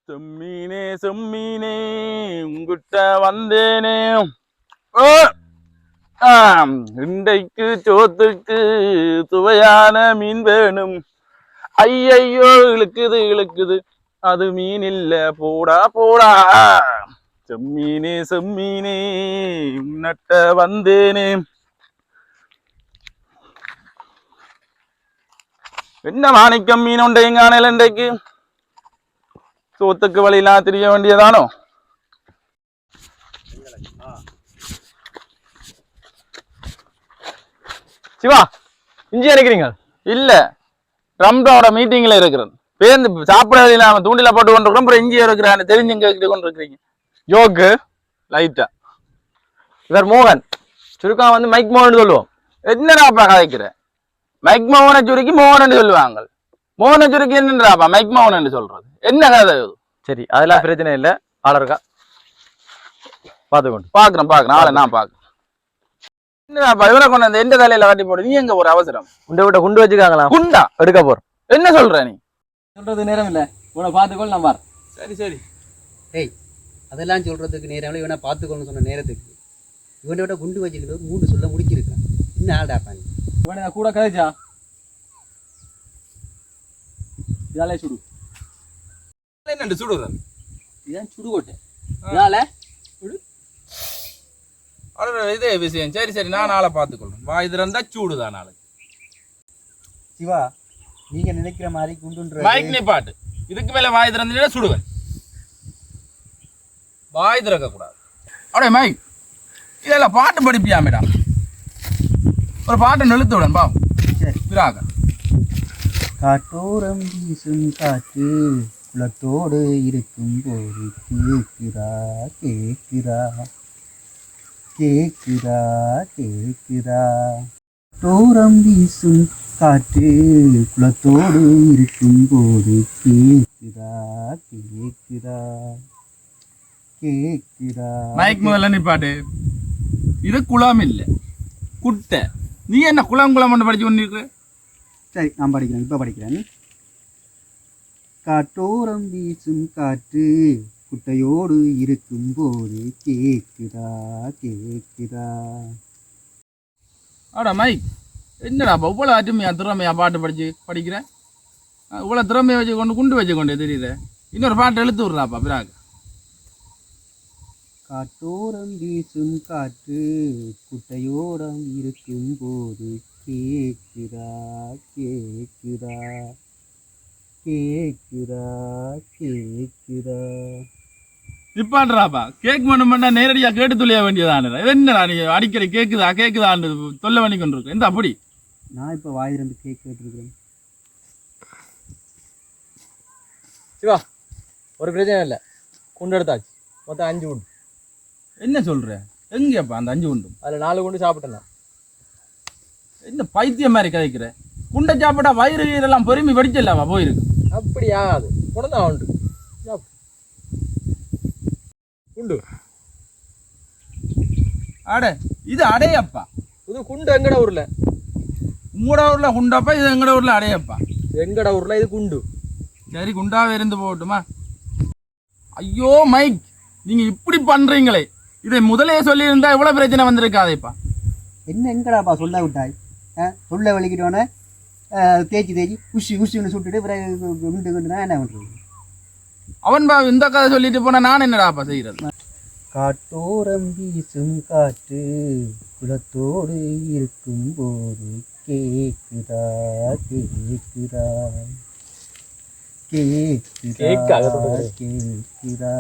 செம்மீனே செம்மீனே உங்கிட்ட வந்தேனே. இன்றைக்கு சோத்துக்கு சுவையான மீன் வேணும். ஐயையோ இழுக்குது இழுக்குது, அது மீன் இல்ல, போடா போடா. செம்மீனே செம்மீனே உன்னட்ட வந்தேனே. என்ன மாணிக்கம் மீன் உண்டையும் காணல இன்றைக்கு. சோத்துக்கு வழியெல்லாம் தெரிய வேண்டியதானோ. சிவா, இஞ்சி அரைக்கிறீங்க? இல்ல, ட்ரம்போட மீட்டிங்ல இருக்கிறேன். பேருந்து சாப்பிட இல்லாம தூண்டில போட்டு கொண்டிருக்கிறோம். அப்புறம் இஞ்சி இருக்கிறான்னு தெரிஞ்சு கேட்டு கொண்டு இருக்கிறீங்க. யோக்கு லைட்டா. இவர் மோகன், சுருக்கா வந்து மைக் மோகன் சொல்லுவோம். என்னடாப்பா கதைக்கிற? மைக் மோகனை சுருக்கி மோகன் சொல்லுவாங்க. மோகனை சுருக்கி என்னன்றாப்பா மைக் மோகன் சொல்றது? என்ன கதை? சரி, அதெல்லாம் பிரச்சனை இல்லை. ஆள இருக்கா பாத்துக்கொண்டு பாக்குறேன் ஆளை நான் பாக்குறேன். என்னடாப்பா இவரை கொண்டு வந்து எந்த தலையில கட்டி போடு? நீ எங்க ஒரு அவசரம்? உண்டை விட்ட குண்டு வச்சுக்காங்களா? குண்டா எடுக்க போறோம். என்ன சொல்ற நீ? சொல்றது நேரம் இல்ல, உன பாத்துக்கொள். நான் பார். சரி. ஏய், அதெல்லாம் சொல்றதுக்கு நேரம் இவனை பார்த்துக்கணும்னு சொன்ன நேரத்துக்கு இவனை விட குண்டு வச்சுக்கிட்டு 3 சொல்ல முடிச்சிருக்கான். என்ன ஆடாப்பா நீ? இவனை நான் கூட கதைச்சா இதாலே சுடு. என்ன சுடுறது? இதான் சுடுகோட்டை. இதால இதே விஷயம். சரி நான் ஆளை பார்த்துக்கொள்றேன். வாய் திறந்தா சூடுதான் நாளைக்கு. சிவா, நீங்க நினைக்கிற மாதிரி குண்டுன்ற மைக் நீ பாட்டு. இதுக்கு மேல வாய் திறந்தா சுடுவேன். வாய் திறக்க கூடாது. அப்படியே மைக் இதெல்லாம் பாட்டு படிப்பியா மேடம்? ஒரு பாட்டை நிறுத்து விடன் பாவம். சரி. பிராக காட்டோரம் வீசும் காற்று குளத்தோடு இருக்கும் போது கேக்குதா கேக்குதா கேக்குதா கேக்குதா. காட்டோரம் வீசும் காற்று குளத்தோடு இருக்கும் போது கேக்குதா கேக்குதா கேக்குதா. மைக் முதல்ல நீ பாட்டு. இது குளம் இல்ல, குட்டை. நீ என்ன குளம் படிச்சு கொண்டிருக்கிற? சரி, நான் படிக்கிறேன். இப்போ படிக்கிறேன். காட்டோரம் வீசும் காற்று குட்டையோடு இருக்கும் போது கேக்குதா கேக்குதா. ஆடா மைக், என்னடா இவ்வளோ அருமையா திறமையா பாட்டு படிக்கிறேன்? இவ்வளோ திறமையை வச்சு கொண்டு குண்டு வச்சு கொண்டே தெரியுது. இன்னொரு பாட்டு எழுத்து விட்றாப்பா பிராக. காட்டோரம் வீசும் காற்று குட்டையோரம் இருக்கும் போது கேக்குதா கேக்குதா கேக்குதா கேக்குதா. நிப்பாடுறாப்பா. கேக் பண்ணா நேரடியா கேட்டு தொழிய வேண்டியதான. என்னடா நீ அடிக்கடி கேக்குதான்னு தொல்லை பண்ணி கொண்டு இருக்க? எந்த அப்படி? நான் இப்போ வாய் 2 கேக் கேட்டுருக்கிறேன். சிவா, ஒரு பிரச்சனை இல்லை. குண்டு எடுத்தாச்சு. மொத்தம் 5 குண்டு. என்ன சொல்ற? எங்கப்பா அந்த 5 குண்டு? அதில் 4 குண்டு சாப்பிட்டேன். என்ன பைத்தியம் மாதிரி கதைக்கிற? குண்டை சாப்பிட்டா வயிறு இதெல்லாம் பொறுமை வெடிச்சல்லவா போயிருக்கு. அப்படி ஆகாது. உடனே உண்டு குண்டு. அடே இது அடையப்பா. இது குண்டு எங்கட ஊர்ல. உங்களோட ஊர்ல குண்டப்பா, இது எங்கட ஊர்ல அடையப்பா. எங்கட ஊர்ல இது குண்டு. சரி, குண்டாவே இருந்து போகட்டுமா? ஐயோ மைக், நீங்க இப்படி பண்றீங்களே, இதை முதலே சொல்லி இருந்தா எவ்வளவு பிரச்சனை வந்திருக்காதேப்பா. என்ன எங்கடாப்பா சொல்ல விட்டாய்? சொல்ல வலிக்கிட்டோன்னே தேய்ச்சி உஷின்னு சுட்டுட்டு குண்டுனா என்ன பண்ணுறது? அவன் இந்த கதை சொல்லிட்டு போனா நான் என்னடாப்பா செய்யறது? காட்டோரம் வீசும் காற்று குளத்தோடு இருக்கும் போது கேக்குதா கேக்குதா கேக்குதா கேக்குதா.